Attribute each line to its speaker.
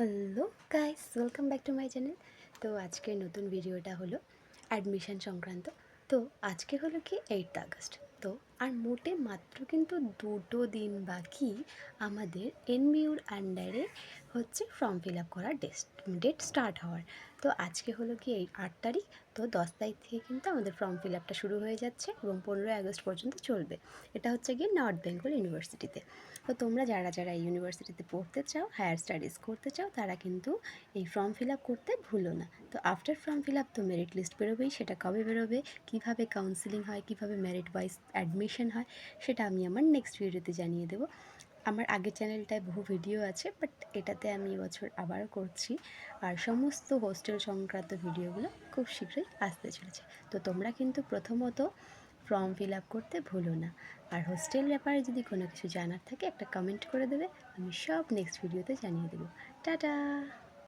Speaker 1: Hello guys, welcome back to my channel. তো আজকের নতুন ভিডিওটা হলো অ্যাডমিশন সংক্রান্ত। তো আজকে হলো কি 8th আগস্ট। তো আর মোটে মাত্র কিন্তু 2 দিন বাকি আমাদের এনবিউর আন্ডারে হচ্ছে ফর্ম ফিল আপ করার ডেট স্টার্ট হওয়ার। তো আজকে হলো কি এই 8 তারিখ। তো 10 তারিখ থেকে কিন্তু আমাদের ফর্ম ফিল আপটা শুরু হয়ে যাচ্ছে এবং 15ই আগস্ট পর্যন্ত চলবে। এটা হচ্ছে গিয়ে নর্থ বেঙ্গল ইউনিভার্সিটিতে। তো তোমরা যারা যারা এই ইউনিভার্সিটিতে পড়তে চাও, হায়ার স্টাডিজ করতে চাও, তারা কিন্তু এই ফর্ম ফিল আপ করতে ভুলো না। তো আফটার ফর্ম ফিল আপ তো মেরিট লিস্ট বেরোবেই। সেটা কবে বেরোবে, কীভাবে কাউন্সিলিং হয়, কীভাবে মেরিট ওয়াইজ অ্যাডমিশন হয়, সেটা আমি আমার নেক্সট ভিডিওতে জানিয়ে দেবো। আমার আগের চ্যানেলটায় বহু ভিডিও আছে, বাট এটাতে আমি এবছর আবারও করছি। আর সমস্ত হোস্টেল সংক্রান্ত ভিডিওগুলো খুব শীঘ্রই আসতে চলেছে। তো তোমরা কিন্তু প্রথমত ফর্ম ফিল আপ করতে ভুলো না। আর হোস্টেল ব্যাপারে যদি কোনো কিছু জানার থাকে একটা কমেন্ট করে দেবে, আমি সব নেক্সট ভিডিওতে জানিয়ে দেবো। টাটা।